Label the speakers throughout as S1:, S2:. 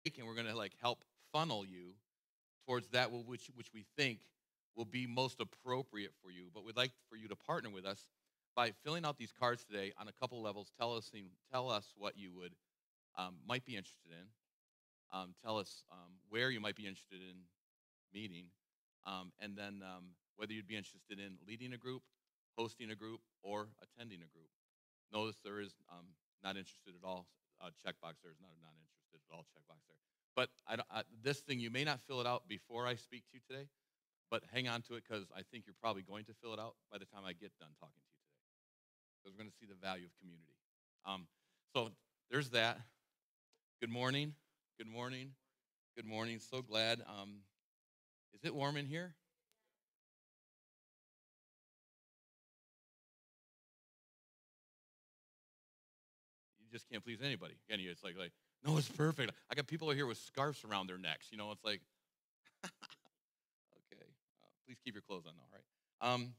S1: and we're going to like help funnel you towards that which we think will be most appropriate for you. But we'd like for you to partner with us by filling out these cards today on a couple levels. Tell us what you would might be interested in. Tell us where you might be interested in meeting, and then whether you'd be interested in leading a group, hosting a group, or attending a group. Notice there is not interested at all checkbox. There's not a not interested at all checkbox there. But this thing, you may not fill it out before I speak to you today, but hang on to it because I think you're probably going to fill it out by the time I get done talking to you today. Because we're going to see the value of community. Um, so there's that. Good morning. Good morning. Good morning. So glad. Is it warm in here? You just can't please anybody. Again, it's like no, it's perfect. I got people here with scarves around their necks. It's like okay. Please keep your clothes on, though. All right.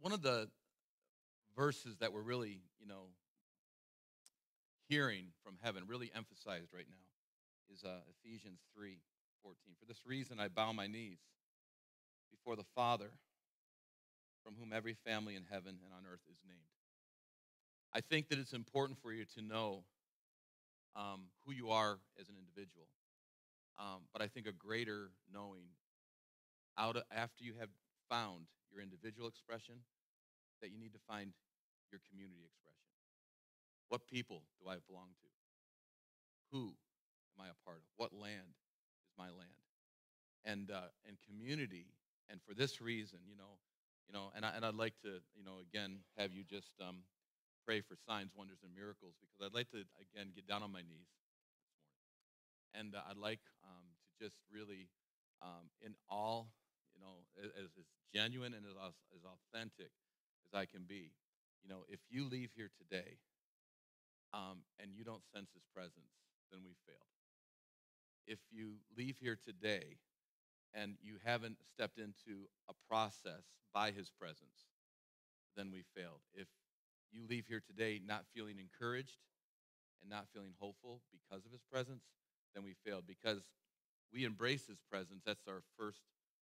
S1: One of the verses that we're really, hearing from heaven, really emphasized right now, is Ephesians 3:14. For this reason, I bow my knees before the Father, from whom every family in heaven and on earth is named. I think that it's important for you to know who you are as an individual. But I think a greater knowing after you have found your individual expression, that you need to find your community expression. What people do I belong to? Who am I a part of? What land is my land? And community. And for this reason, and I'd like to, again, have you just pray for signs, wonders, and miracles, because I'd like to again get down on my knees this morning, and I'd like to just really, in all, as genuine and as authentic as I can be, if you leave here today and you don't sense His presence, then we failed. If you leave here today and you haven't stepped into a process by His presence, then we failed. If you leave here today not feeling encouraged and not feeling hopeful because of His presence, then we failed, because we embrace His presence. That's our first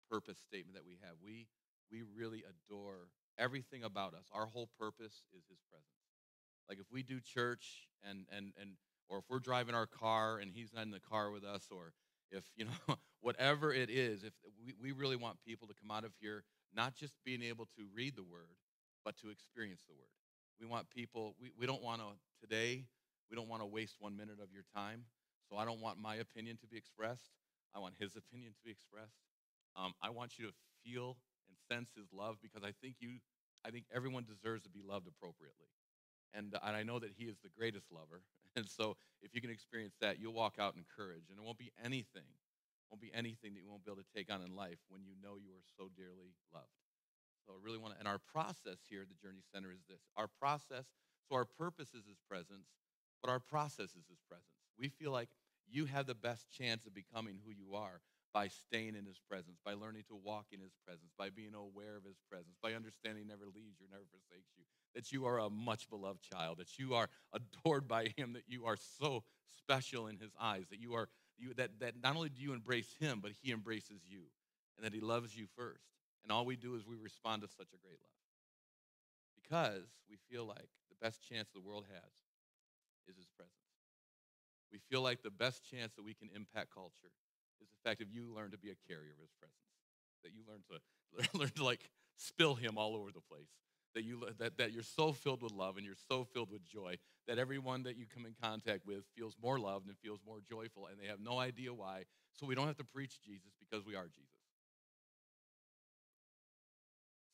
S1: purpose statement that we have. We really adore everything about us. Our whole purpose is His presence. Like if we do church and or if we're driving our car and He's not in the car with us, or if whatever it is, if we really want people to come out of here not just being able to read the Word, but to experience the Word. We want people. We don't want to today. We don't want to waste 1 minute of your time. So I don't want my opinion to be expressed. I want His opinion to be expressed. I want you to feel and sense His love, because I think everyone deserves to be loved appropriately. And I know that He is the greatest lover. And so if you can experience that, you'll walk out in courage. And it won't be anything that you won't be able to take on in life when you know you are so dearly loved. So I really want to, and our process here at the Journey Center is this. So our purpose is His presence, but our process is His presence. We feel like you have the best chance of becoming who you are by staying in His presence, by learning to walk in His presence, by being aware of His presence, by understanding He never leaves you, never forsakes you, that you are a much beloved child, that you are adored by Him, that you are so special in His eyes, that not only do you embrace Him, but He embraces you, and that He loves you first. And all we do is we respond to such a great love, because we feel like the best chance the world has is His presence. We feel like the best chance that we can impact culture is the fact that you learn to be a carrier of His presence, that you learn to learn to like spill Him all over the place, that you're so filled with love and you're so filled with joy that everyone that you come in contact with feels more loved and feels more joyful, and they have no idea why. So we don't have to preach Jesus, because we are Jesus.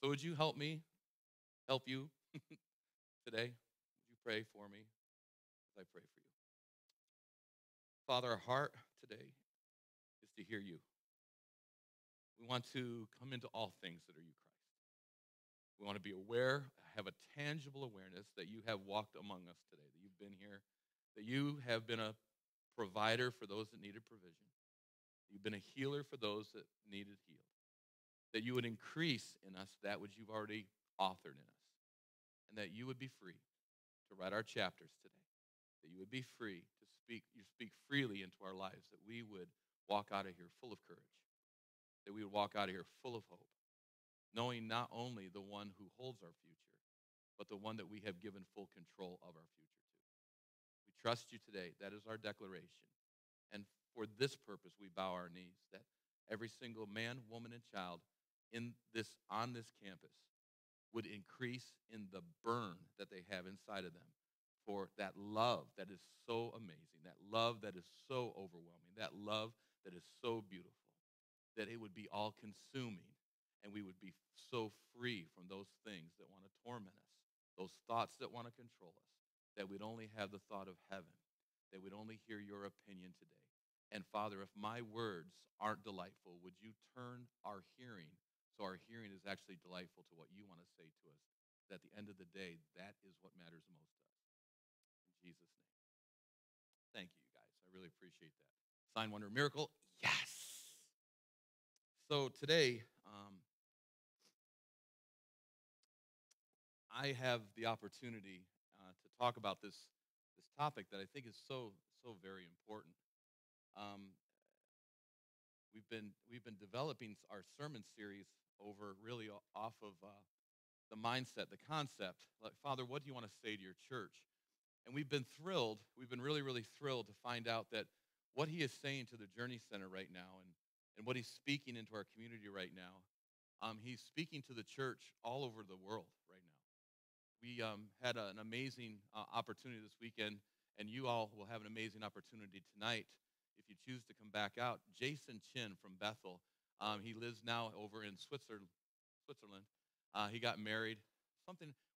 S1: So would you help me help you today? Would you pray for me as I pray for you? Father, our heart today is to hear you. We want to come into all things that are you, Christ. We want to be aware, have a tangible awareness that you have walked among us today, that you've been here, that you have been a provider for those that needed provision. You've been a healer for those that needed healed. That you would increase in us that which you've already authored in us. And that you would be free to write our chapters today. That you would be free to speak speak freely into our lives, that we would walk out of here full of courage, that we would walk out of here full of hope, knowing not only the one who holds our future, but the one that we have given full control of our future to. We trust you today. That is our declaration. And for this purpose, we bow our knees, that every single man, woman, and child on this campus would increase in the burn that they have inside of them for that love that is so amazing, that love that is so overwhelming, that love that is so beautiful, that it would be all consuming, and we would be so free from those things that want to torment us, those thoughts that want to control us, that we'd only have the thought of heaven, that we'd only hear your opinion today. And Father, if my words aren't delightful, would you turn our hearing so our hearing is actually delightful to what you want to say to us? That at the end of the day, that is what matters most to us. In Jesus' name. Thank you, you guys. I really appreciate that. Sign, wonder, miracle. Yes. So today, I have the opportunity to talk about this topic that I think is so very important. Um, we've been developing our sermon series over really off of the mindset, the concept. Like, Father, what do you want to say to your church? And we've been thrilled. We've been really thrilled to find out that what he is saying to the Journey Center right now, and what he's speaking into our community right now, he's speaking to the church all over the world right now. We had an amazing opportunity this weekend, and you all will have an amazing opportunity tonight if you choose to come back out. Jason Chin from Bethel, he lives now over in Switzerland. He got married.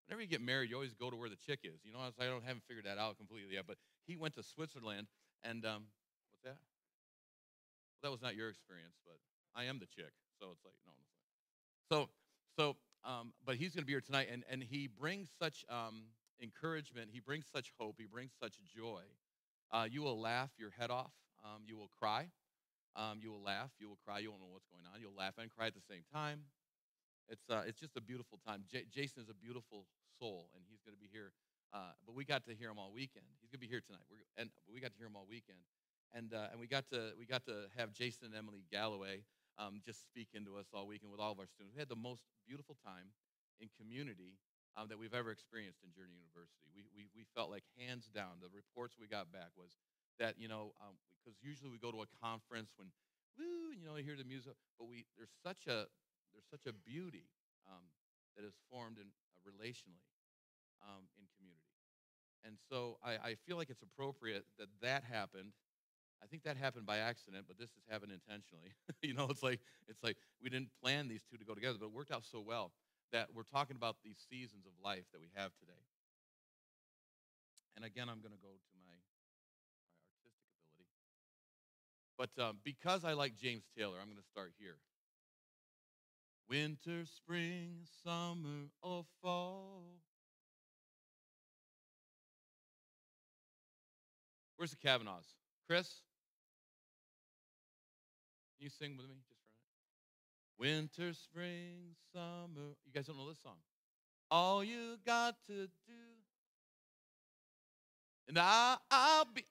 S1: Whenever you get married, you always go to where the chick is. You know, I haven't figured that out completely yet, but he went to Switzerland, and what's that? Well, that was not your experience, but I am the chick, so it's like, no. But he's going to be here tonight, and he brings such encouragement. He brings such hope. He brings such joy. You will laugh your head off. You will cry. You will laugh. You will cry. You won't know what's going on. You'll laugh and cry at the same time. It's just a beautiful time. Jason is a beautiful soul, and he's going to be here. But we got to hear him all weekend. He's going to be here tonight. We got to hear him all weekend, and we got to have Jason and Emily Galloway just speak into us all weekend with all of our students. We had the most beautiful time in community that we've ever experienced in Journey University. We felt like, hands down, the reports we got back was that, because usually we go to a conference when, woo, and, you hear the music, but there's such a beauty that is formed relationally in community. And so I feel like it's appropriate that happened. I think that happened by accident, but this has happened intentionally. It's like we didn't plan these two to go together, but it worked out so well that we're talking about these seasons of life that we have today. And again, I'm going to go to my artistic ability. But because I like James Taylor, I'm going to start here. Winter, spring, summer, or fall. Where's the Kavanaughs? Chris? Can you sing with me just for a minute? Winter, spring, summer. You guys don't know this song. All you got to do. And I'll be.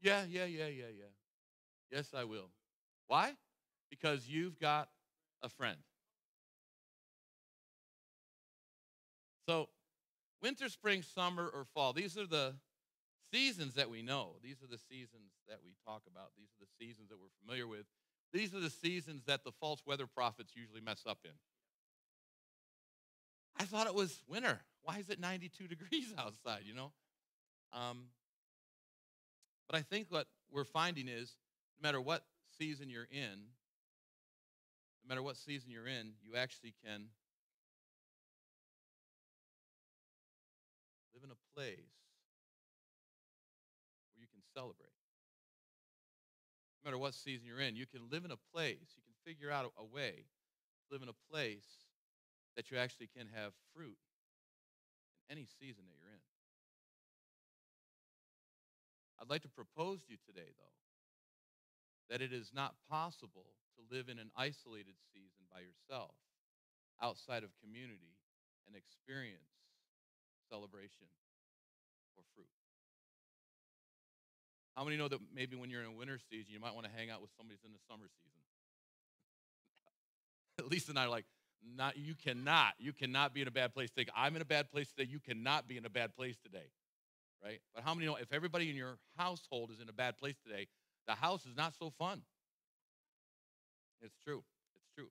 S1: Yeah. Yes, I will. Why? Because you've got a friend. So, winter, spring, summer, or fall. These are the seasons that we know. These are the seasons that we talk about. These are the seasons that we're familiar with. These are the seasons that the false weather prophets usually mess up in. I thought it was winter. Why is it 92 degrees outside, But I think what we're finding is no matter what season you're in, you actually can live in a place where you can celebrate. No matter what season you're in, you can live in a place, you can figure out a way to live in a place that you actually can have fruit in any season that you're in. I'd like to propose to you today, though, that it is not possible to live in an isolated season by yourself outside of community and experience celebration or fruit. How many know that maybe when you're in a winter season, you might want to hang out with somebody who's in the summer season? Lisa and I are like, not you cannot be in a bad place today. I'm in a bad place today. You cannot be in a bad place today, right? But how many know if everybody in your household is in a bad place today, the house is not so fun. It's true. It's true.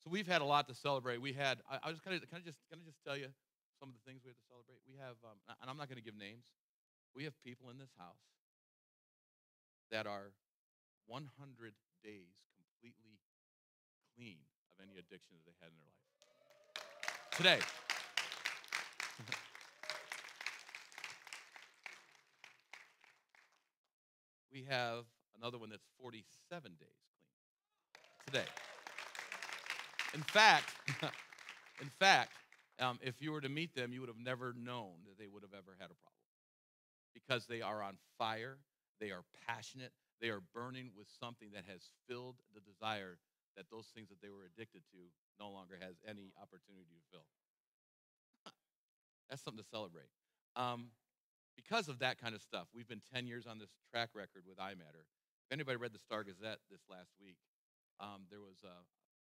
S1: So we've had a lot to celebrate. We had. I was kind of just tell you some of the things we had to celebrate. We have, and I'm not going to give names. We have people in this house that are 100 days completely clean of any addiction that they had in their life. Today. We have another one that's 47 days clean today. In fact, if you were to meet them, you would have never known that they would have ever had a problem because they are on fire, they are passionate, they are burning with something that has filled the desire that those things that they were addicted to no longer has any opportunity to fill. That's something to celebrate. Because of that kind of stuff, we've been 10 years on this track record with iMatter. If anybody read the Star Gazette this last week, there was a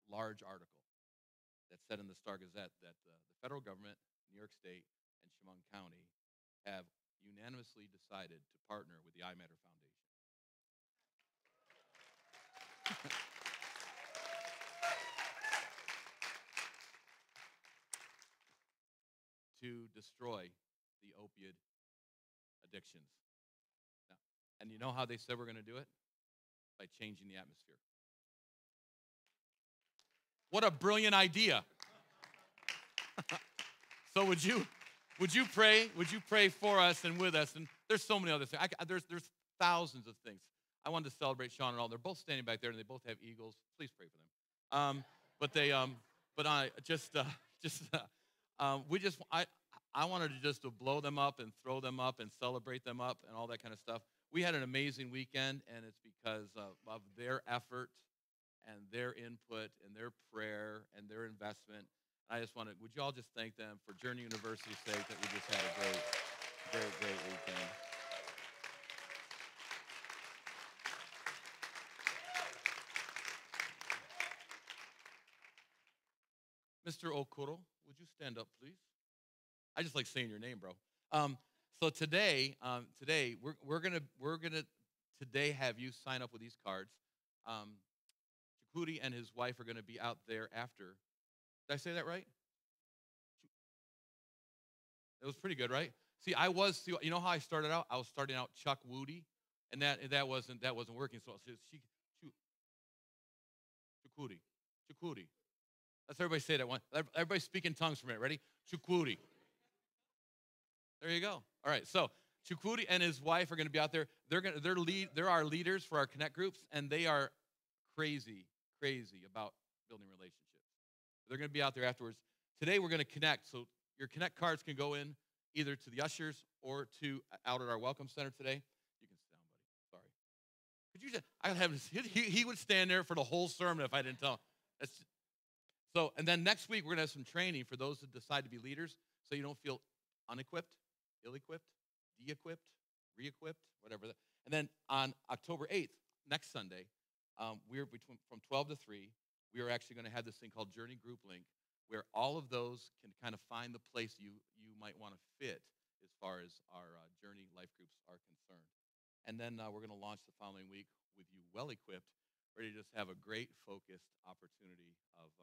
S1: large article that said in the Star Gazette that the federal government, New York State, and Chemung County have unanimously decided to partner with the iMatter Foundation. To destroy the opioid addictions. Now, and you know how they said we're going to do it? By changing the atmosphere. What a brilliant idea. So would you pray? Would you pray for us and with us? And there's so many other things. There's thousands of things. I wanted to celebrate Sean and all. They're both standing back there, and they both have eagles. Please pray for them. I wanted to just to blow them up and throw them up and celebrate them up and all that kind of stuff. We had an amazing weekend, and it's because of their effort and their input and their prayer and their investment. I just wanted, would you all just thank them for Journey University's sake that we just had a great weekend. Mr. Okoro, would you stand up, please? I just like saying your name, bro. So today we're gonna today have you sign up with these cards. Chukudi and his wife are gonna be out there after. Did I say that right? It was pretty good, right? See, you know how I started out? I was starting out Chuck Woody, and that wasn't working. So Chukudi. Let's everybody say that one. Everybody speak in tongues for a minute. Ready? Chukudi. There you go. All right. So Chukudi and his wife are going to be out there. They're our leaders for our Connect groups, and they are crazy about building relationships. They're going to be out there afterwards. Today we're going to connect. So your Connect cards can go in either to the ushers or to out at our welcome center today. You can sit down, buddy. Sorry. Could you just? I have he would stand there for the whole sermon if I didn't tell him. So, and then next week we're going to have some training for those that decide to be leaders, so you don't feel unequipped, ill-equipped, de-equipped, re-equipped, whatever. And then on October 8th, next Sunday, from 12 to 3, we are actually going to have this thing called Journey Group Link, where all of those can kind of find the place you might want to fit as far as our Journey life groups are concerned. And then we're going to launch the following week with you well-equipped, ready to just have a great focused opportunity of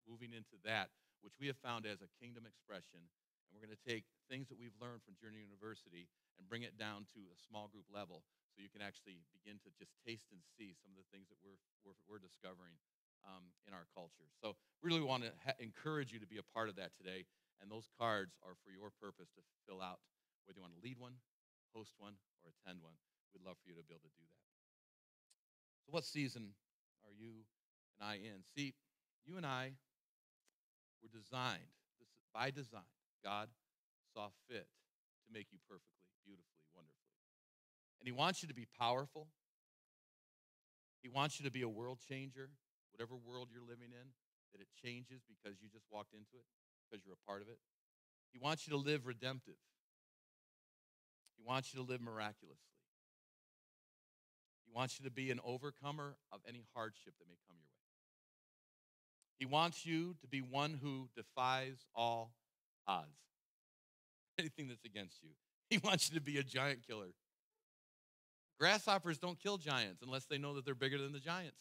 S1: moving into that, which we have found as a kingdom expression. And we're going to take things that we've learned from Journey University and bring it down to a small group level so you can actually begin to just taste and see some of the things that we're discovering in our culture. So really want to encourage you to be a part of that today. And those cards are for your purpose to fill out, whether you want to lead one, host one, or attend one. We'd love for you to be able to do that. So what season are you and I in? See, you and I were designed, by design, God saw fit to make you perfectly, beautifully, wonderfully. And he wants you to be powerful. He wants you to be a world changer, whatever world you're living in, that it changes because you just walked into it, because you're a part of it. He wants you to live redemptive. He wants you to live miraculously. wants you to be an overcomer of any hardship that may come your way. He wants you to be one who defies all odds, anything that's against you. He wants you to be a giant killer. Grasshoppers don't kill giants unless they know that they're bigger than the giants.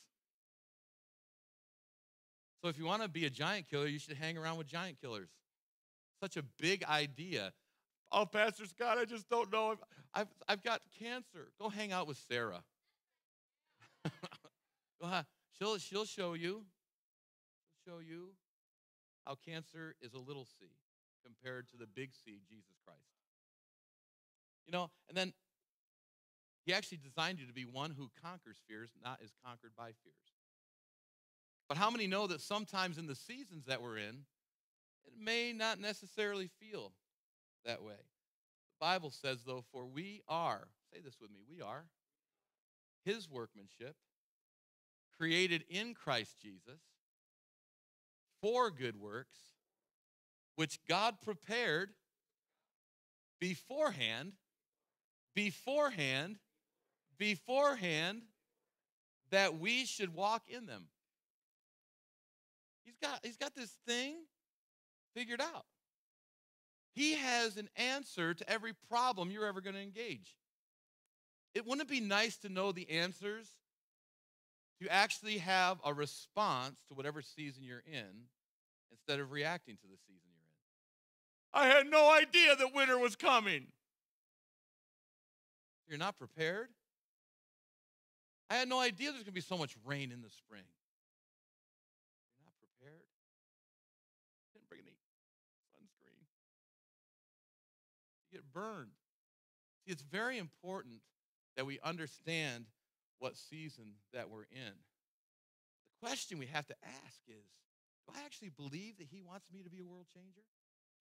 S1: So if you want to be a giant killer, you should hang around with giant killers. Such a big idea. Oh, Pastor Scott, I just don't know. I've got cancer. Go hang out with Sarah. She'll show you. She'll show you how cancer is a little c compared to the big C, Jesus Christ. You know, and then he actually designed you to be one who conquers fears, not is conquered by fears. But how many know that sometimes in the seasons that we're in, it may not necessarily feel that way? The Bible says, though, for we are, say this with me, we are his workmanship, created in Christ Jesus for good works, which God prepared beforehand, that we should walk in them. He's got this thing figured out. He has an answer to every problem you're ever going to engage. Wouldn't it be nice to know the answers, to actually have a response to whatever season you're in instead of reacting to the season you're in? I had no idea that winter was coming. You're not prepared? I had no idea there's going to be so much rain in the spring. You're not prepared? Didn't bring any sunscreen. You get burned. See, it's very important that we understand what season that we're in. The question we have to ask is, do I actually believe that he wants me to be a world changer?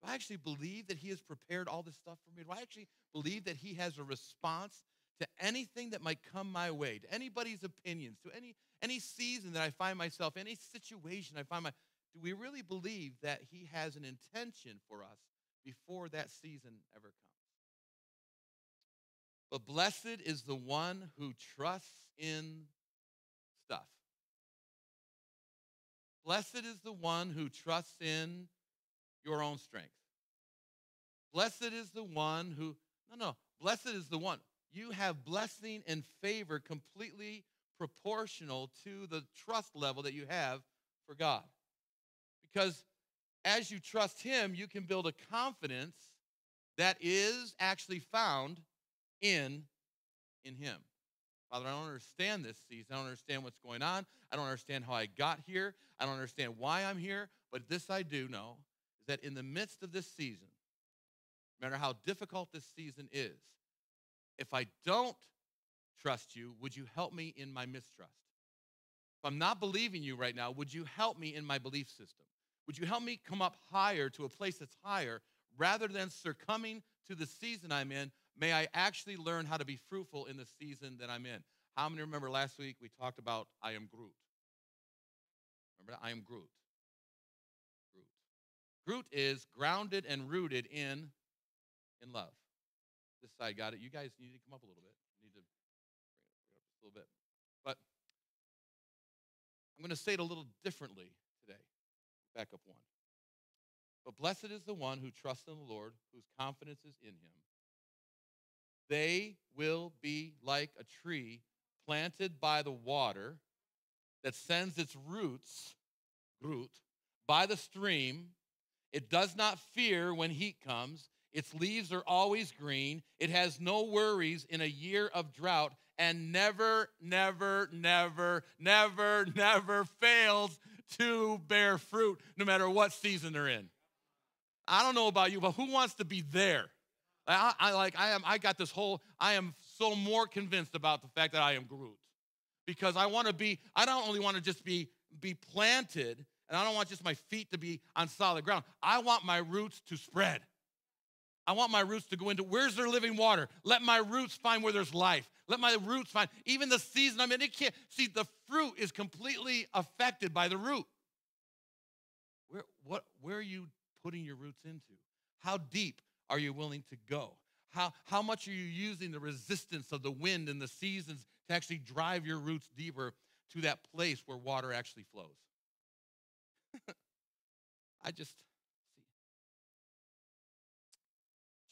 S1: Do I actually believe that he has prepared all this stuff for me? Do I actually believe that he has a response to anything that might come my way, to anybody's opinions, to any season that I find myself, any situation I find myself? Do we really believe that he has an intention for us before that season ever comes? But blessed is the one who trusts in stuff. Blessed is the one who trusts in your own strength. Blessed is the one who, blessed is the one. You have blessing and favor completely proportional to the trust level that you have for God. Because as you trust him, you can build a confidence that is actually found in him. Father, I don't understand this season. I don't understand what's going on. I don't understand how I got here. I don't understand why I'm here. But this I do know, is that in the midst of this season, no matter how difficult this season is, if I don't trust you, would you help me in my mistrust? If I'm not believing you right now, would you help me in my belief system? Would you help me come up higher to a place that's higher rather than succumbing to the season I'm in? May I actually learn how to be fruitful in the season that I'm in. How many remember last week we talked about I am Groot? Remember that? I am Groot. Groot is grounded and rooted in love. This side got it. You guys need to come up a little bit. You need to bring it up just a little bit. But I'm going to say it a little differently today. Back up one. But blessed is the one who trusts in the Lord, whose confidence is in him. They will be like a tree planted by the water that sends its roots, Groot, by the stream. It does not fear when heat comes. Its leaves are always green. It has no worries in a year of drought and never fails to bear fruit no matter what season they're in. I don't know about you, but who wants to be there? I got this whole, I am so more convinced about the fact that I am Groot. Because I don't only want to just be planted, and I don't want just my feet to be on solid ground. I want my roots to spread. I want my roots to go into, where's there living water? Let my roots find where there's life. Let my roots find, even the season I'm in, the fruit is completely affected by the root. Where are you putting your roots into? How deep are you willing to go? How much are you using the resistance of the wind and the seasons to actually drive your roots deeper to that place where water actually flows? I just see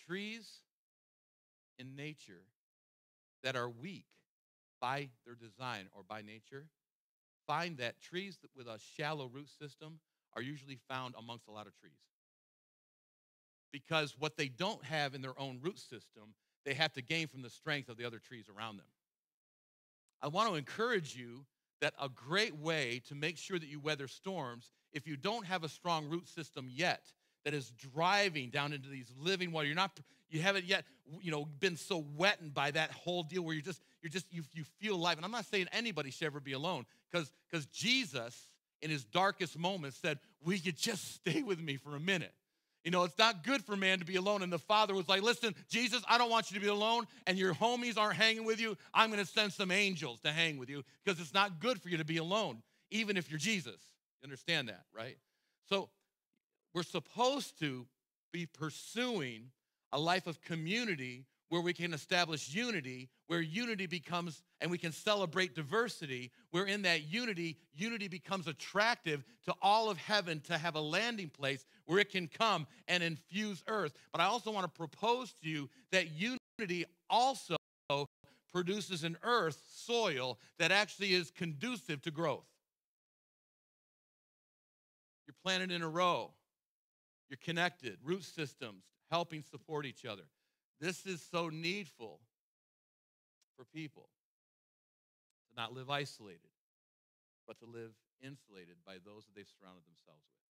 S1: trees in nature that are weak by their design or by nature. Find that trees with a shallow root system are usually found amongst a lot of trees. Because what they don't have in their own root system, they have to gain from the strength of the other trees around them. I want to encourage you that a great way to make sure that you weather storms, if you don't have a strong root system yet that is driving down into these living water, you haven't yet, been so wetted by that whole deal where you feel alive. And I'm not saying anybody should ever be alone, because Jesus in his darkest moments said, "Will you just stay with me for a minute?" It's not good for man to be alone. And the Father was like, "Listen, Jesus, I don't want you to be alone, and your homies aren't hanging with you. I'm going to send some angels to hang with you because it's not good for you to be alone, even if you're Jesus." You understand that, right? So we're supposed to be pursuing a life of community where we can establish unity, where unity becomes, and we can celebrate diversity, where in that unity becomes attractive to all of heaven to have a landing place where it can come and infuse earth. But I also want to propose to you that unity also produces an earth, soil, that actually is conducive to growth. You're planted in a row. You're connected, root systems, helping support each other. This is so needful for people to not live isolated, but to live insulated by those that they've surrounded themselves with.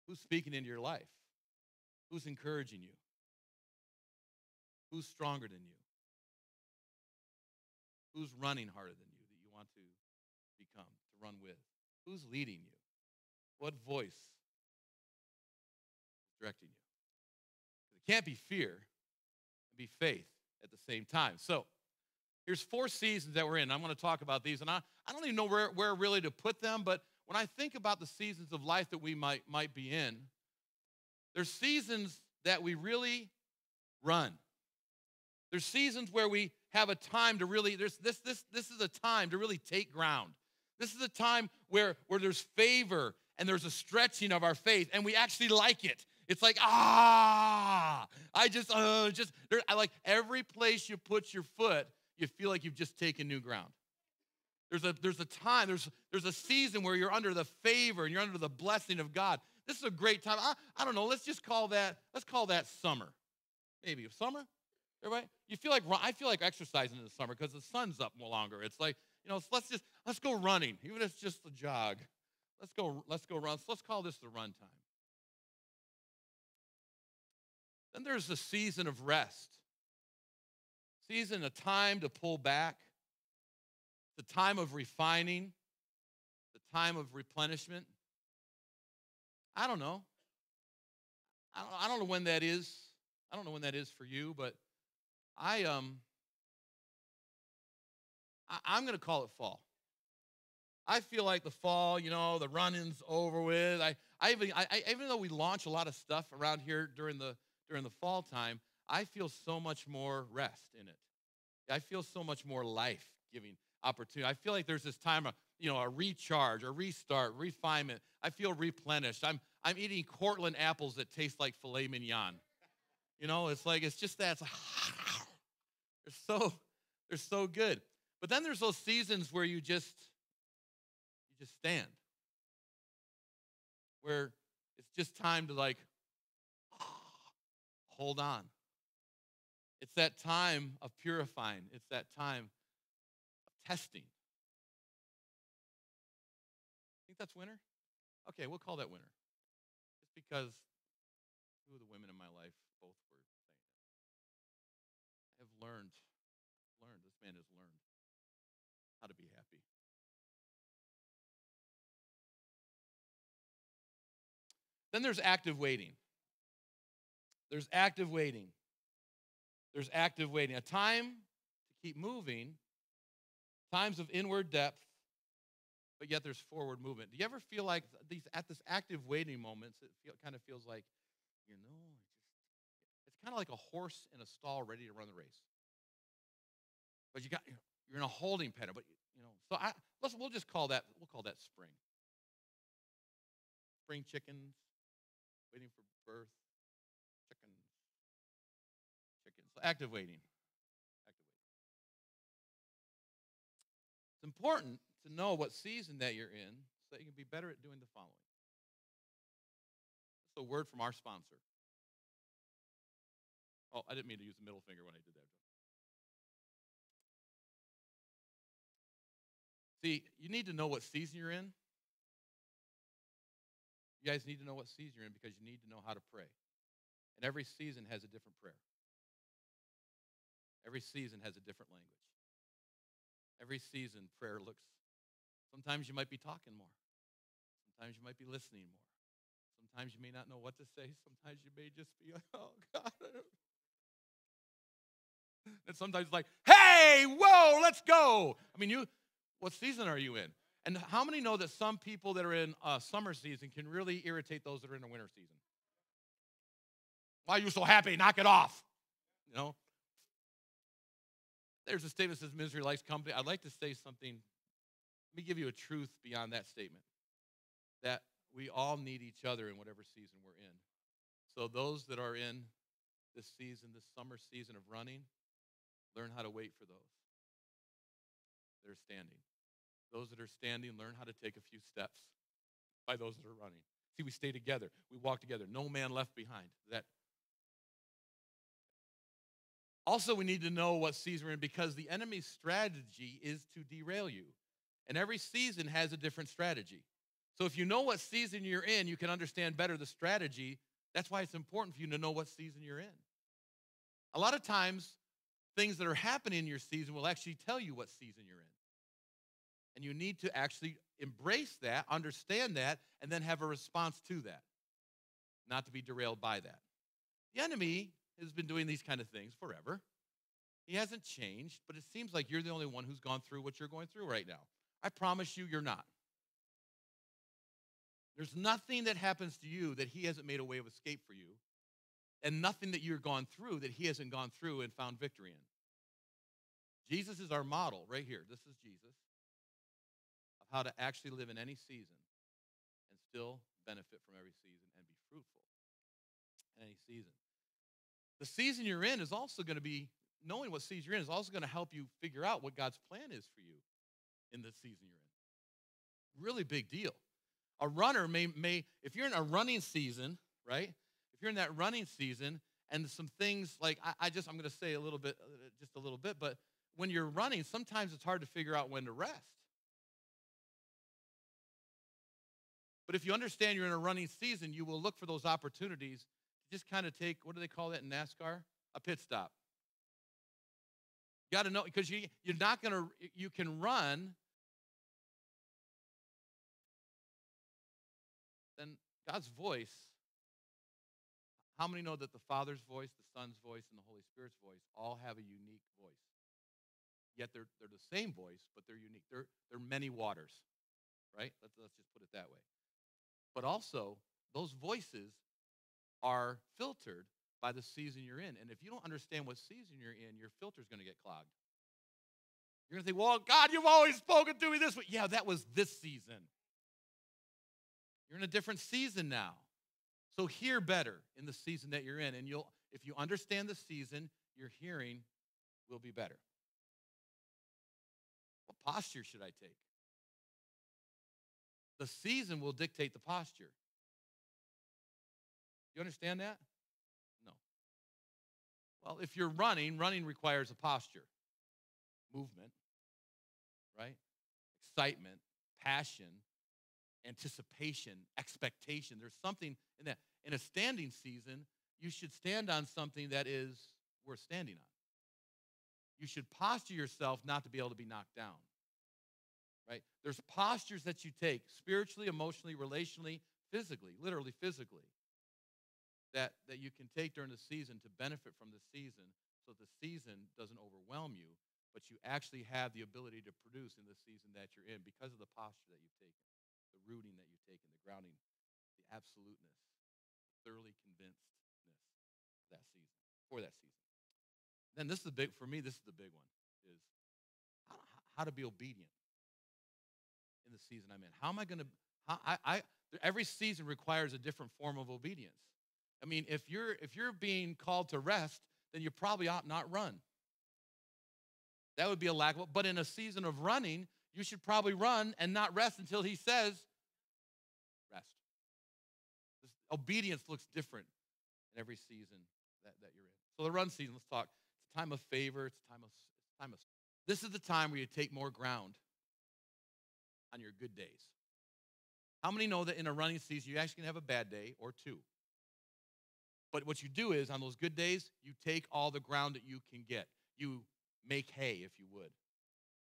S1: Who's speaking into your life? Who's encouraging you? Who's stronger than you? Who's running harder than you that you want to become, to run with? Who's leading you? What voice is directing you? It can't be fear and be faith at the same time. So here's 4 seasons that we're in. I'm going to talk about these, and I don't even know where really to put them, but when I think about the seasons of life that we might be in, there's seasons that we really run. There's seasons where we have a time to really, this is a time to really take ground. This is a time where there's favor and there's a stretching of our faith, and we actually like it. It's like, I like every place you put your foot, you feel like you've just taken new ground. There's a time, there's a season where you're under the favor and you're under the blessing of God. This is a great time. I don't know, let's call that summer. Maybe summer, everybody? I feel like exercising in the summer because the sun's up more longer. It's like, let's go running, even if it's just a jog. Let's go run. So let's call this the run time. Then there's a season of rest. A time to pull back. The time of refining. The time of replenishment. I don't know. I don't know when that is. I don't know when that is for you, but I'm going to call it fall. I feel like the fall, the running's over with. Even though we launch a lot of stuff around here during the fall time, I feel so much more rest in it. I feel so much more life-giving opportunity. I feel like there's this time of, a recharge, a restart, refinement. I feel replenished. I'm eating Cortland apples that taste like filet mignon. It's just that. They're so good. But then there's those seasons where you just stand, where it's just time to hold on. It's that time of purifying. It's that time of testing. Think that's winter? Okay, we'll call that winter. Just because 2 of the women in my life both were saying it. I have learned, this man has learned how to be happy. Then there's active waiting. There's active waiting. A time to keep moving, times of inward depth, but yet there's forward movement. Do you ever feel like at this active waiting moments, kind of feels like, it's kind of like a horse in a stall ready to run the race. But you're in a holding pattern. But so we'll just call that spring. Spring chickens waiting for birth. Chickens. So active waiting. It's important to know what season that you're in so that you can be better at doing the following. It's a word from our sponsor. Oh, I didn't mean to use the middle finger when I did that. See, you need to know what season you're in. You guys need to know what season you're in because you need to know how to pray. And every season has a different prayer. Every season has a different language. Every season, prayer looks, sometimes you might be talking more. Sometimes you might be listening more. Sometimes you may not know what to say. Sometimes you may just be like, oh, God. And sometimes it's like, hey, whoa, let's go. I mean, what season are you in? And how many know that some people that are in summer season can really irritate those that are in the winter season? Why are you so happy? Knock it off. There's a statement that says misery likes company. I'd like to say something. Let me give you a truth beyond that statement. That we all need each other in whatever season we're in. So those that are in this season, this summer season of running, learn how to wait for those that are standing. Those that are standing, learn how to take a few steps by those that are running. See, we stay together. We walk together. No man left behind. Also, we need to know what season we're in because the enemy's strategy is to derail you. And every season has a different strategy. So if you know what season you're in, you can understand better the strategy. That's why it's important for you to know what season you're in. A lot of times, things that are happening in your season will actually tell you what season you're in. And you need to actually embrace that, understand that, and then have a response to that, not to be derailed by that. The enemy has been doing these kind of things forever. He hasn't changed, but it seems like you're the only one who's gone through what you're going through right now. I promise you, you're not. There's nothing that happens to you that he hasn't made a way of escape for you, and nothing that you've gone through that he hasn't gone through and found victory in. Jesus is our model right here. This is Jesus of how to actually live in any season and still benefit from every season and be fruitful in any season. The season you're in is also going to be, knowing what season you're in is also going to help you figure out what God's plan is for you in the season you're in. Really big deal. A runner may if you're in a running season, right? If you're in that running season and some things like, I'm going to say just a little bit, but when you're running, sometimes it's hard to figure out when to rest. But if you understand you're in a running season, you will look for those opportunities to just kind of take, what do they call that in NASCAR? A pit stop. You got to know, because you're not going to, you can run, then God's voice, how many know that the Father's voice, the Son's voice, and the Holy Spirit's voice all have a unique voice? Yet they're the same voice, but they're unique. They're many waters, right? Let's just put it that way. But also, those voices are filtered by the season you're in. And if you don't understand what season you're in, your filter's going to get clogged. You're going to think, well, God, you've always spoken to me this way. Yeah, that was this season. You're in a different season now. So hear better in the season that you're in. And if you understand the season, your hearing will be better. What posture should I take? The season will dictate the posture. You understand that? No. Well, if you're running requires a posture. Movement, right? Excitement, passion, anticipation, expectation. There's something in that. In a standing season, you should stand on something that is worth standing on. You should posture yourself not to be able to be knocked down. Right? There's postures that you take spiritually, emotionally, relationally, physically, literally physically, that you can take during the season to benefit from the season so the season doesn't overwhelm you, but you actually have the ability to produce in the season that you're in because of the posture that you've taken, the rooting that you've taken, the grounding, the absoluteness, the thoroughly convincedness of that season. for that season. Then this is the big, for me, this is the big one, is how, how to be obedient in the season I'm in. How am I going to, every season requires a different form of obedience. I mean, if you're being called to rest, then you probably ought not run. That would be a lack of, but in a season of running, you should probably run and not rest until he says, rest. This obedience looks different in every season that you're in. So the run season, let's talk. It's a time of favor. It's a time of. This is the time where you take more ground on your good days. How many know that in a running season, you actually can have a bad day or two? But what you do is, on those good days, you take all the ground that you can get. You make hay, if you would.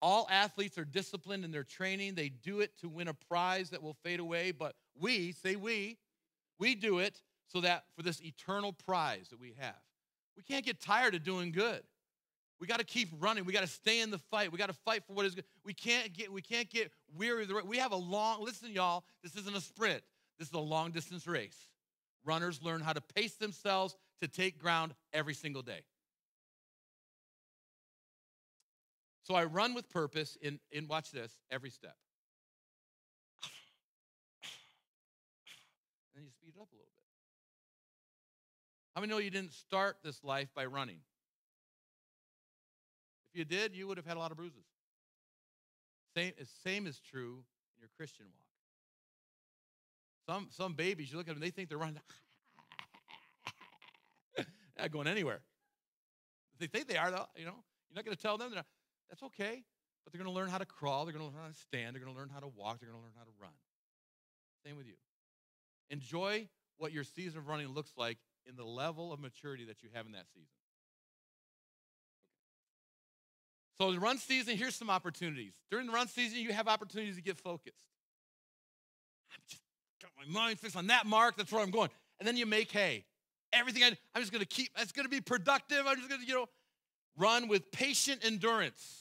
S1: All athletes are disciplined in their training. They do it to win a prize that will fade away. But we do it so that for this eternal prize that we have. We can't get tired of doing good. We got to keep running. We got to stay in the fight. We got to fight for what is good. We can't get weary of the race. We have a long, listen, y'all, this isn't a sprint. This is a long distance race. Runners learn how to pace themselves to take ground every single day. So I run with purpose in watch this, every step. And you speed it up a little bit. How many know you didn't start this life by running? If you did, you would have had a lot of bruises. Same is true in your Christian walk. Some babies, you look at them, they think they're running. They're not going anywhere. They think they are, though. You know, you're not going to tell them that's okay, but they're going to learn how to crawl. They're going to learn how to stand. They're going to learn how to walk. They're going to learn how to run. Same with you. Enjoy what your season of running looks like in the level of maturity that you have in that season. So the run season, here's some opportunities. During the run season, you have opportunities to get focused. I've just got my mind fixed on that mark. That's where I'm going. And then you make hay. Everything I'm just going to keep. It's going to be productive. I'm just going to, run with patient endurance.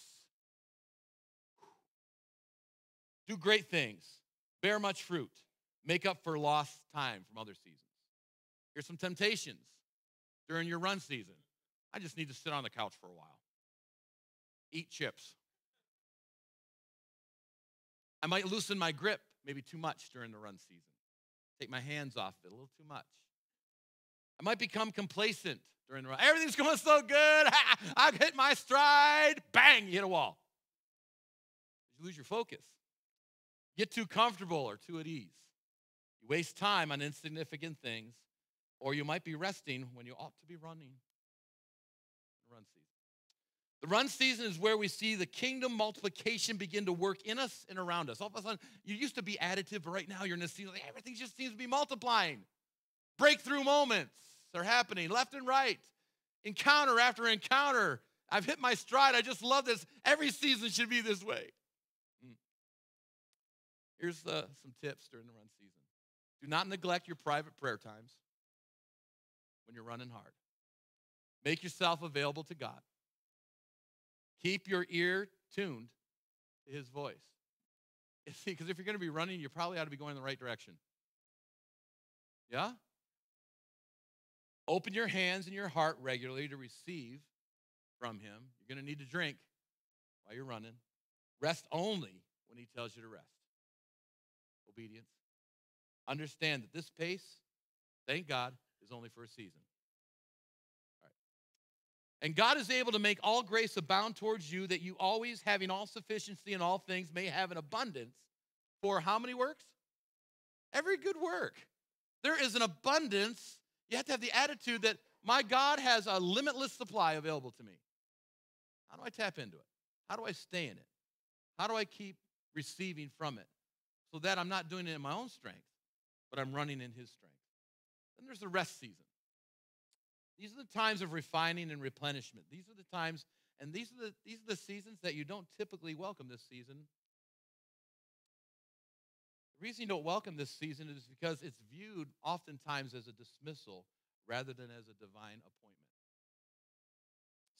S1: Do great things. Bear much fruit. Make up for lost time from other seasons. Here's some temptations during your run season. I just need to sit on the couch for a while. Eat chips. I might loosen my grip maybe too much during the run season. Take my hands off it a little too much. I might become complacent during the run. Everything's going so good. I've hit my stride. Bang, you hit a wall. You lose your focus. Get too comfortable or too at ease. You waste time on insignificant things, or you might be resting when you ought to be running. The run season. The run season is where we see the kingdom multiplication begin to work in us and around us. All of a sudden, you used to be additive, but right now you're in a season like everything just seems to be multiplying. Breakthrough moments are happening left and right. Encounter after encounter. I've hit my stride. I just love this. Every season should be this way. Here's some tips during the run season. Do not neglect your private prayer times when you're running hard. Make yourself available to God. Keep your ear tuned to his voice. See, because if you're going to be running, you probably ought to be going in the right direction. Yeah? Open your hands and your heart regularly to receive from him. You're going to need to drink while you're running. Rest only when he tells you to rest. Obedience. Understand that this pace, thank God, is only for a season. All right. And God is able to make all grace abound towards you, that you always, having all sufficiency in all things, may have an abundance for how many works? Every good work. There is an abundance. You have to have the attitude that my God has a limitless supply available to me. How do I tap into it? How do I stay in it? How do I keep receiving from it so that I'm not doing it in my own strength, but I'm running in his strength? Then there's the rest season. These are the times of refining and replenishment. These are the times, and these are the seasons that you don't typically welcome this season. The reason you don't welcome this season is because it's viewed oftentimes as a dismissal rather than as a divine appointment.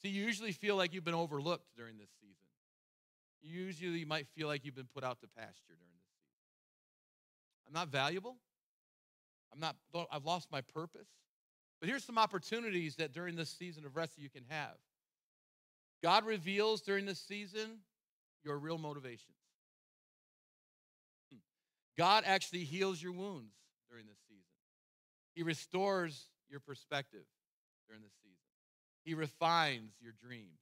S1: See, you usually feel like you've been overlooked during this season. You usually might feel like you've been put out to pasture during this season. I'm not valuable. I've lost my purpose. But here's some opportunities that during this season of rest that you can have. God reveals during this season your real motivations. God actually heals your wounds during this season. He restores your perspective during this season. He refines your dreams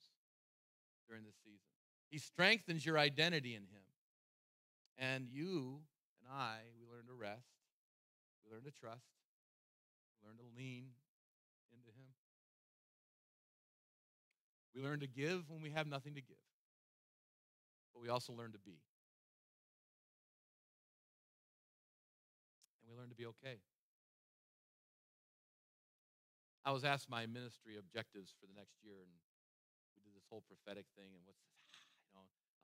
S1: during this season. He strengthens your identity in him. And you and I, we learn to rest. We learn to trust. We learn to lean into him. We learn to give when we have nothing to give. But we also learn to be. And we learn to be okay. I was asked my ministry objectives for the next year, and we did this whole prophetic thing. And what's this?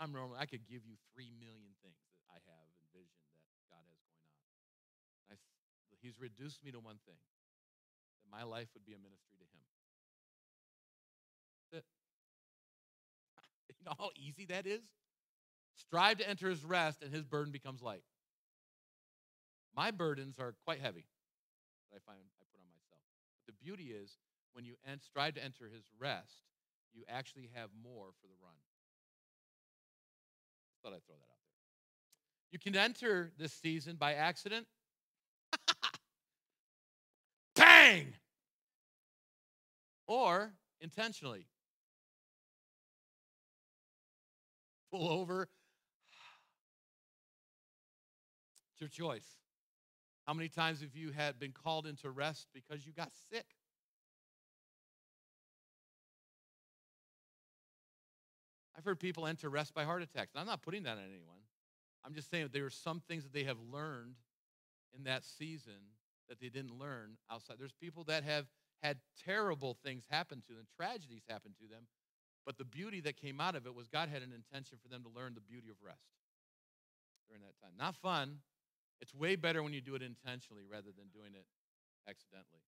S1: I could give you 3 million things that I have envisioned that God has going on. He's reduced me to one thing: that my life would be a ministry to him. That's it. You know how easy that is? Strive to enter his rest, and his burden becomes light. My burdens are quite heavy that I find I put on myself. But the beauty is, when you strive to enter his rest, you actually have more for the run. Thought I'd throw that out there. You can enter this season by accident. Bang! Or intentionally. Pull over. It's your choice. How many times have you been called into rest because you got sick? I've heard people enter rest by heart attacks. I'm not putting that on anyone. I'm just saying that there are some things that they have learned in that season that they didn't learn outside. There's people that have had terrible things happen to them, tragedies happen to them, but the beauty that came out of it was God had an intention for them to learn the beauty of rest during that time. Not fun. It's way better when you do it intentionally rather than doing it accidentally.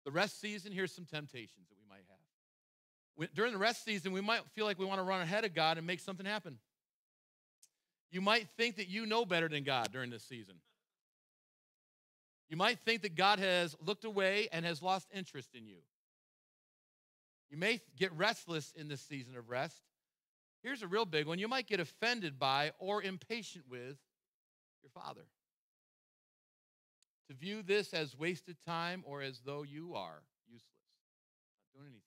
S1: The rest season, here's some temptations that we might have. During the rest season, we might feel like we want to run ahead of God and make something happen. You might think that you know better than God during this season. You might think that God has looked away and has lost interest in you. You may get restless in this season of rest. Here's a real big one. You might get offended by or impatient with your father. To view this as wasted time or as though you are useless, not doing anything.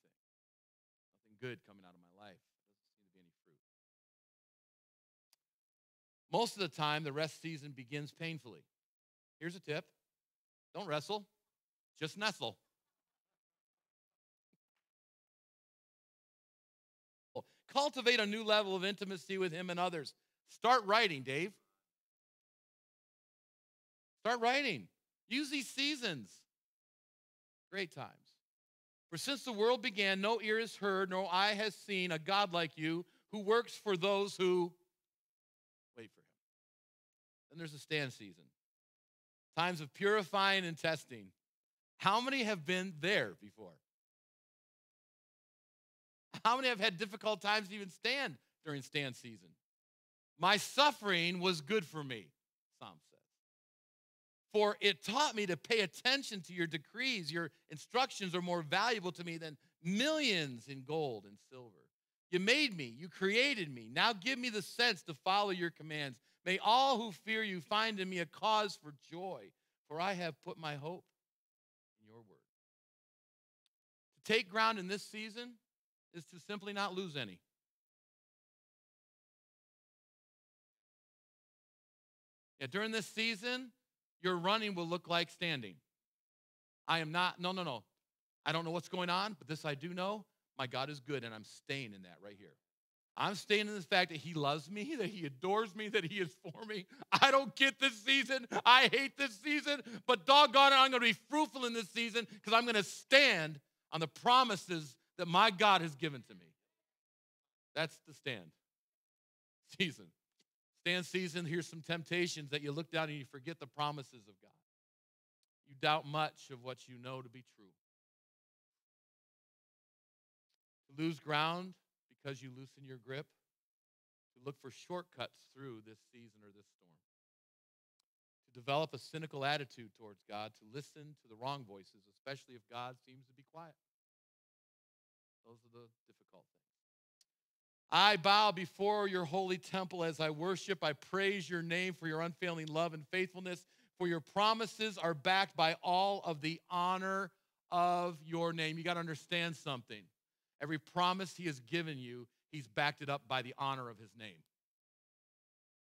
S1: Nothing good coming out of my life. Doesn't seem to be any fruit. Most of the time, the rest season begins painfully. Here's a tip. Don't wrestle. Just nestle. Cultivate a new level of intimacy with him and others. Start writing, Dave. Start writing. Use these seasons. Great times. For since the world began, no ear has heard, no eye has seen a God like you who works for those who wait for him. Then there's a stand season. Times of purifying and testing. How many have been there before? How many have had difficult times to even stand during stand season? My suffering was good for me, Psalm says. For it taught me to pay attention to your decrees. Your instructions are more valuable to me than millions in gold and silver. You made me. You created me. Now give me the sense to follow your commands. May all who fear you find in me a cause for joy, for I have put my hope in your word. To take ground in this season is to simply not lose any. Yeah, during this season, your running will look like standing. I am not, no. I don't know what's going on, but this I do know. My God is good, and I'm staying in that right here. I'm staying in the fact that he loves me, that he adores me, that he is for me. I don't get this season. I hate this season, but doggone it, I'm going to be fruitful in this season because I'm going to stand on the promises that my God has given to me. That's the stand season. Stand season, here's some temptations that you look down and you forget the promises of God. You doubt much of what you know to be true. To lose ground because you loosen your grip. To look for shortcuts through this season or this storm. to develop a cynical attitude towards God, to listen to the wrong voices, especially if God seems to be quiet. Those are the difficult things. I bow before your holy temple as I worship. I praise your name for your unfailing love and faithfulness, for your promises are backed by all of the honor of your name. You got to understand something. Every promise he has given you, he's backed it up by the honor of his name.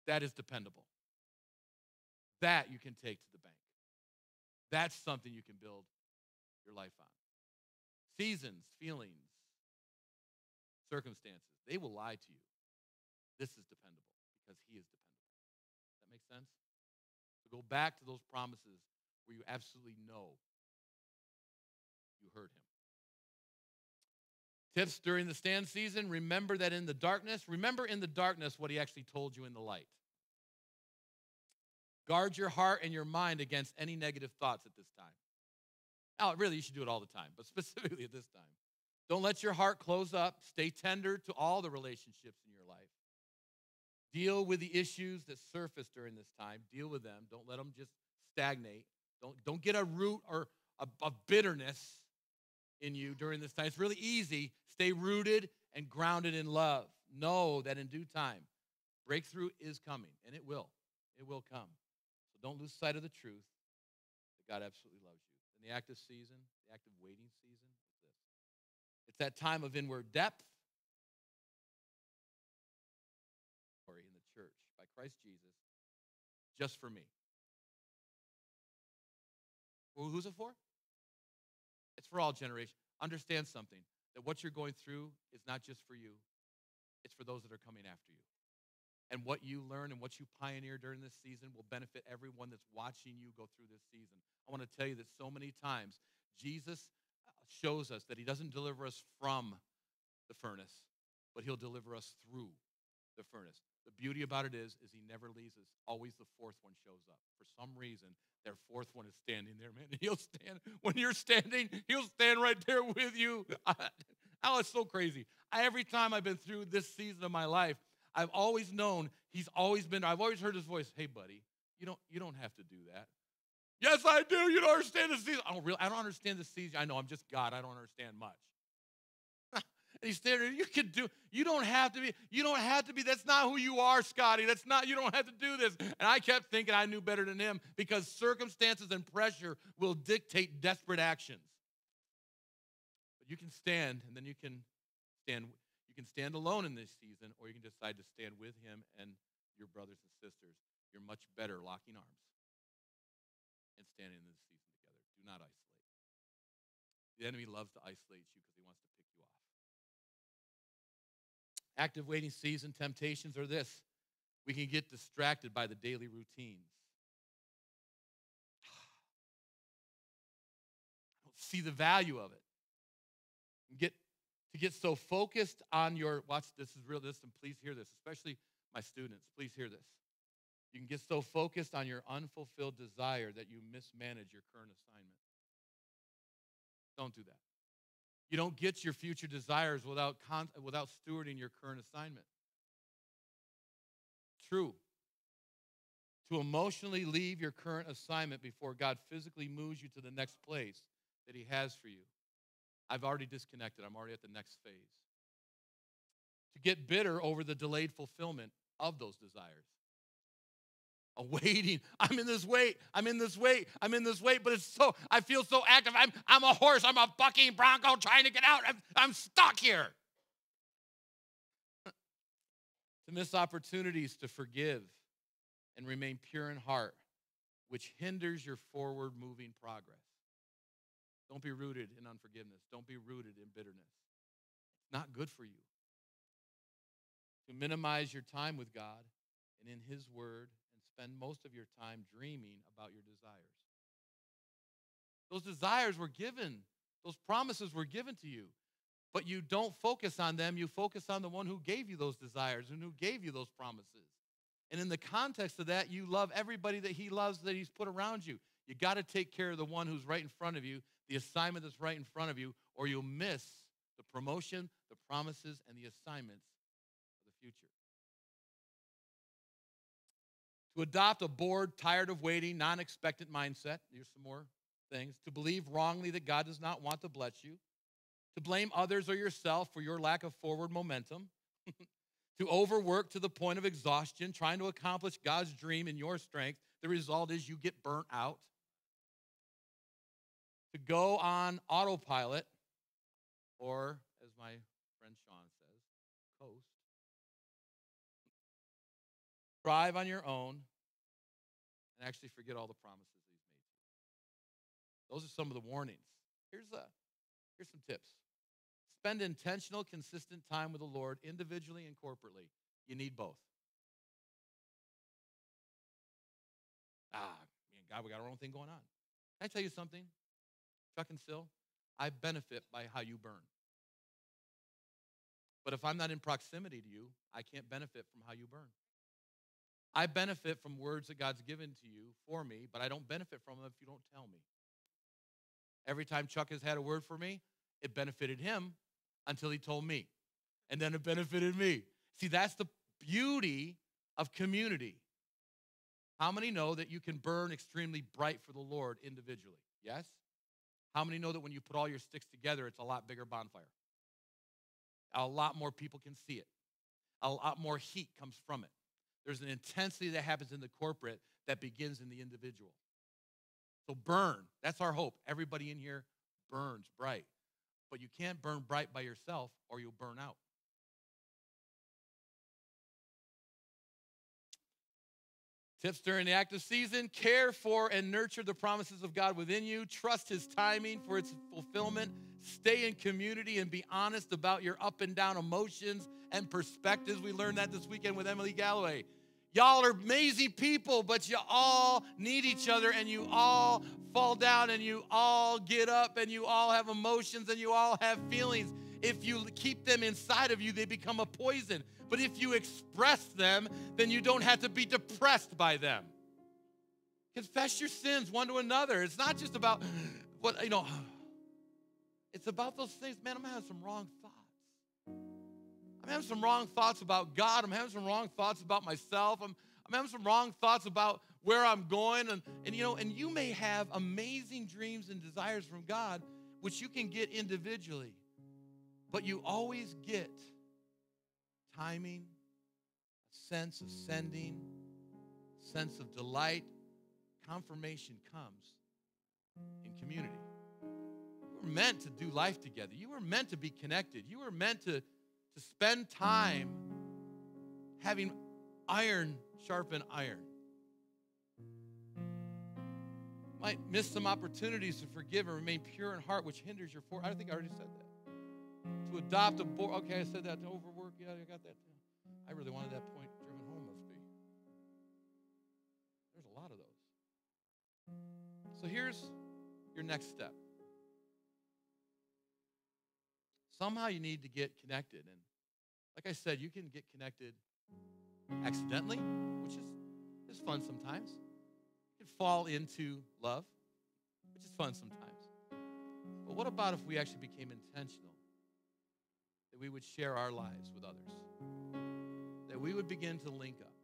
S1: That is dependable. That you can take to the bank. That's something you can build your life on. Seasons, feelings, circumstances, they will lie to you. This is dependable because he is dependable. Does that make sense? So go back to those promises where you absolutely know you heard him. Tips during the stand season, remember in the darkness what he actually told you in the light. Guard your heart and your mind against any negative thoughts at this time. Now, really, you should do it all the time, but specifically at this time. Don't let your heart close up. Stay tender to all the relationships in your life. Deal with the issues that surface during this time. Deal with them. Don't let them just stagnate. Don't get a root or a bitterness in you during this time. It's really easy. Stay rooted and grounded in love. Know that in due time, breakthrough is coming, and it will. It will come. So don't lose sight of the truth that God absolutely loves you. In the active season, the active waiting season, it's this. It's that time of inward depth in the church by Christ Jesus, just for me. Well, who's it for? It's for all generations. Understand something, that what you're going through is not just for you. It's for those that are coming after you. And what you learn and what you pioneer during this season will benefit everyone that's watching you go through this season. I want to tell you that so many times Jesus shows us that he doesn't deliver us from the furnace, but he'll deliver us through the furnace. The beauty about it is he never leaves us. Always the fourth one shows up. For some reason, their fourth one is standing there, man. He'll stand. When you're standing, he'll stand right there with you. Oh, it's so crazy. Every time I've been through this season of my life, I've always known I've always heard his voice, hey, buddy, you don't have to do that. Yes, I do. You don't understand the season. I don't understand the season. I know I'm just God. I don't understand much. And he's standing there, you don't have to be, that's not who you are, Scotty. You don't have to do this. And I kept thinking I knew better than him because circumstances and pressure will dictate desperate actions. But you can stand, and then you can stand alone in this season, or you can decide to stand with him and your brothers and sisters. You're much better locking arms and standing in this season together. Do not isolate. The enemy loves to isolate you because he wants to pick you off. Active waiting season temptations are this. We can get distracted by the daily routines. I don't see the value of it. To get so focused on watch, this is real, and please hear this, especially my students, please hear this. You can get so focused on your unfulfilled desire that you mismanage your current assignment. Don't do that. You don't get your future desires without stewarding your current assignment. True. To emotionally leave your current assignment before God physically moves you to the next place that he has for you. I've already disconnected. I'm already at the next phase. To get bitter over the delayed fulfillment of those desires. Waiting. I'm in this wait, but I feel so active. I'm a horse. I'm a bucking bronco trying to get out. I'm stuck here. To miss opportunities to forgive and remain pure in heart, which hinders your forward moving progress. Don't be rooted in unforgiveness. Don't be rooted in bitterness. It's not good for you. To minimize your time with God and in his word and spend most of your time dreaming about your desires. Those desires were given. Those promises were given to you. But you don't focus on them. You focus on the one who gave you those desires and who gave you those promises. And in the context of that, you love everybody that he loves, that he's put around you. You got to take care of the one who's right in front of you, the assignment that's right in front of you, or you'll miss the promotion, the promises, and the assignments of the future. To adopt a bored, tired of waiting, non-expectant mindset. Here's some more things. To believe wrongly that God does not want to bless you. To blame others or yourself for your lack of forward momentum. To overwork to the point of exhaustion, trying to accomplish God's dream in your strength. The result is you get burnt out. To go on autopilot, or as my friend Sean says, coast. Thrive on your own and actually forget all the promises he's made to you. Those are some of the warnings. Here's some tips. Spend intentional, consistent time with the Lord, individually and corporately. You need both. Me and God, we got our own thing going on. Can I tell you something? Chuck and Sil, I benefit by how you burn. But if I'm not in proximity to you, I can't benefit from how you burn. I benefit from words that God's given to you for me, but I don't benefit from them if you don't tell me. Every time Chuck has had a word for me, it benefited him until he told me. And then it benefited me. See, that's the beauty of community. How many know that you can burn extremely bright for the Lord individually? Yes? How many know that when you put all your sticks together, it's a lot bigger bonfire? A lot more people can see it. A lot more heat comes from it. There's an intensity that happens in the corporate that begins in the individual. So burn. That's our hope. Everybody in here burns bright. But you can't burn bright by yourself or you'll burn out. Tips during the active season: care for and nurture the promises of God within you. Trust his timing for its fulfillment. Stay in community and be honest about your up and down emotions and perspectives. We learned that this weekend with Emily Galloway. Y'all are amazing people, but you all need each other, and you all fall down, and you all get up, and you all have emotions, and you all have feelings. If you keep them inside of you, they become a poison. But if you express them, then you don't have to be depressed by them. Confess your sins one to another. It's not just about it's about those things. Man, I'm having some wrong thoughts. I'm having some wrong thoughts about God. I'm having some wrong thoughts about myself. I'm having some wrong thoughts about where I'm going. And you may have amazing dreams and desires from God, which you can get individually. But you always get timing, a sense of sending, a sense of delight. Confirmation comes in community. You were meant to do life together. You were meant to be connected. You were meant to spend time having iron sharpen iron. Might miss some opportunities to forgive and remain pure in heart, which hinders your I think I already said that. To adopt a board. Okay, I said that. To overwork. Yeah, I got that too. I really wanted that point driven home, must be. There's a lot of those. So here's your next step. Somehow you need to get connected. And like I said, you can get connected accidentally, which is fun sometimes. You can fall into love, which is fun sometimes. But what about if we actually became intentional? That we would share our lives with others. That we would begin to link up.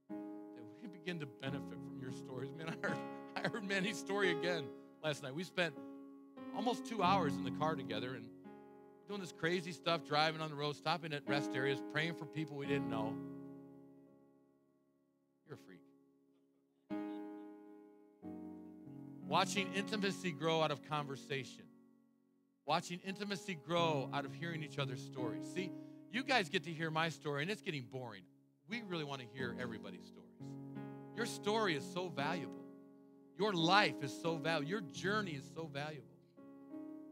S1: That we begin to benefit from your stories. Man, I heard Manny's story again last night. We spent almost 2 hours in the car together and doing this crazy stuff, driving on the road, stopping at rest areas, praying for people we didn't know. You're a freak. Watching intimacy grow out of conversation. Watching intimacy grow out of hearing each other's stories. See, you guys get to hear my story, and it's getting boring. We really want to hear everybody's stories. Your story is so valuable. Your life is so valuable. Your journey is so valuable.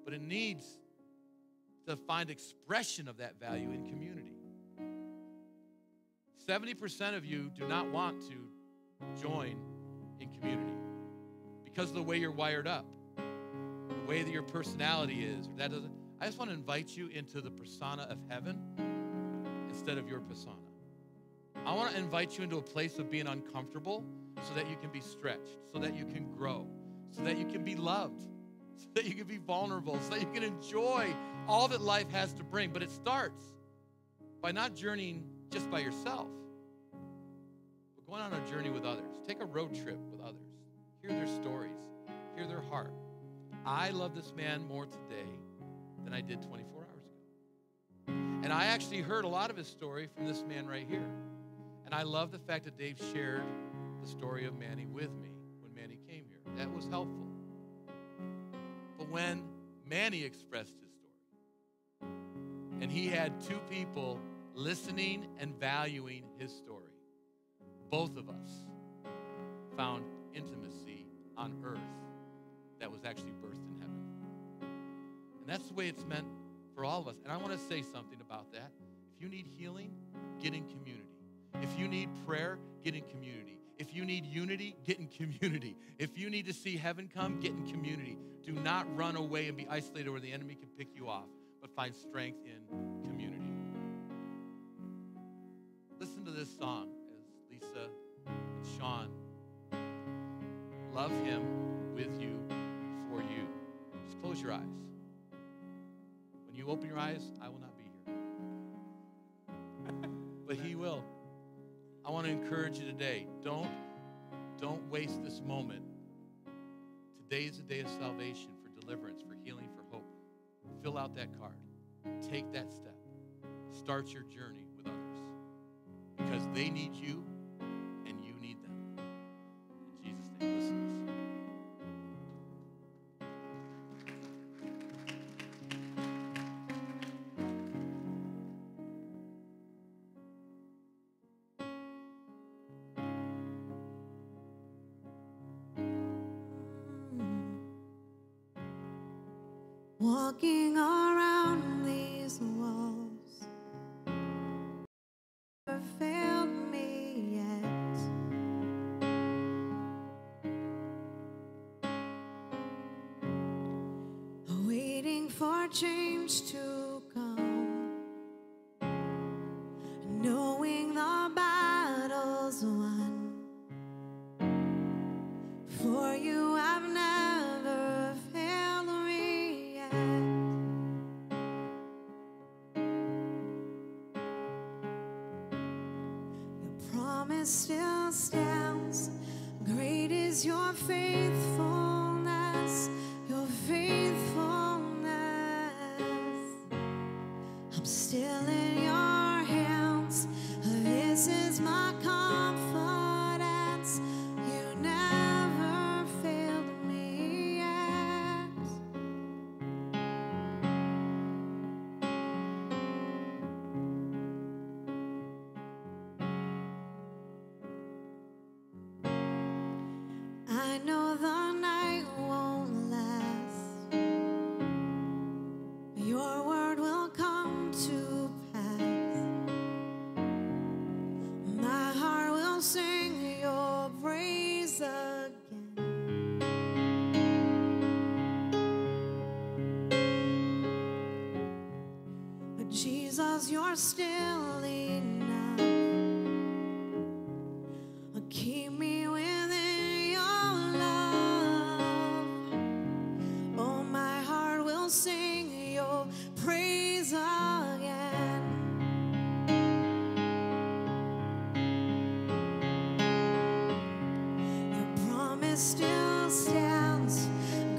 S1: But it needs to find expression of that value in community. 70% of you do not want to join in community because of the way you're wired up. The way that your personality is. I just want to invite you into the persona of heaven instead of your persona. I want to invite you into a place of being uncomfortable so that you can be stretched, so that you can grow, so that you can be loved, so that you can be vulnerable, so that you can enjoy all that life has to bring. But it starts by not journeying just by yourself, but going on a journey with others. Take a road trip with others. Hear their stories. Hear their heart. I love this man more today than I did 24 hours ago. And I actually heard a lot of his story from this man right here. And I love the fact that Dave shared the story of Manny with me when Manny came here. That was helpful. But when Manny expressed his story, and he had two people listening and valuing his story, both of us found intimacy on earth that was actually birthed in heaven. And that's the way it's meant for all of us. And I want to say something about that. If you need healing, get in community. If you need prayer, get in community. If you need unity, get in community. If you need to see heaven come, get in community. Do not run away and be isolated where the enemy can pick you off, but find strength in community. Listen to this song as Lisa and Sean love him with you, for you. Just close your eyes. When you open your eyes, I will not be here. But he will. I want to encourage you today. Don't waste this moment. Today is a day of salvation, for deliverance, for healing, for hope. Fill out that card. Take that step. Start your journey with others. Because they need you and you need them. In Jesus' name, listen to this.
S2: Walking around these walls never failed me yet. Waiting for change to come, knowing the battle's won. For you I've never failed me yet. Your promise still stands. Great is your faithfulness, your faithfulness. I'm still in your hands. This is my confidence. You never failed me yet. I know the night won't last. Your word will come to pass. My heart will sing your praise again. But Jesus, you're still enough. Keep me within your love. Oh, my heart will sing your praise again. Your promise still stands.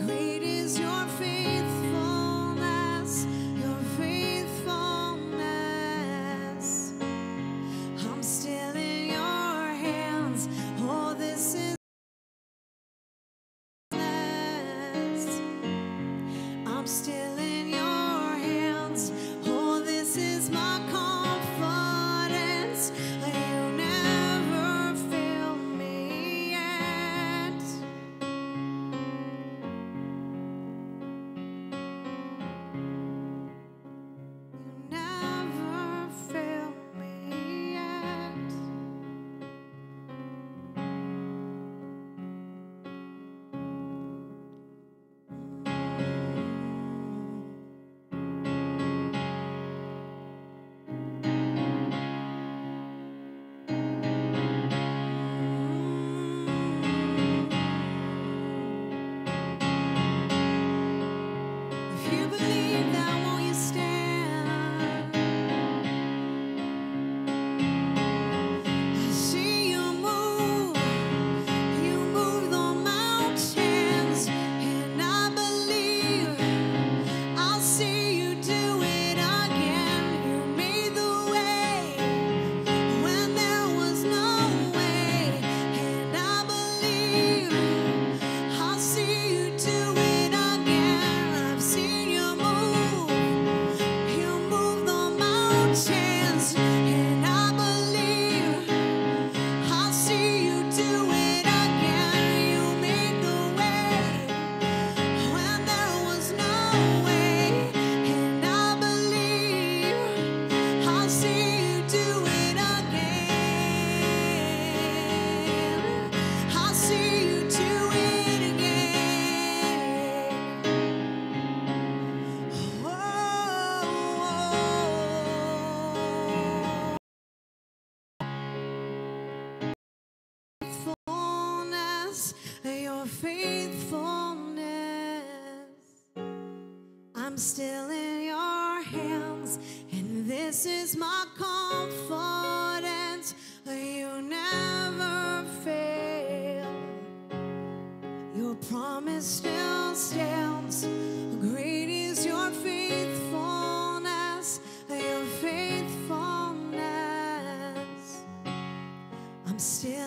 S2: Great is your faithfulness, your faithfulness. I'm still in your hands. Oh, this is blessed. I'm still in your hands. Oh, this is my confidence. You never failed me yet. faithfulness. I'm still in your hands, and this is my confidence. You never fail. Your promise still stands. Great is your faithfulness, your faithfulness. I'm still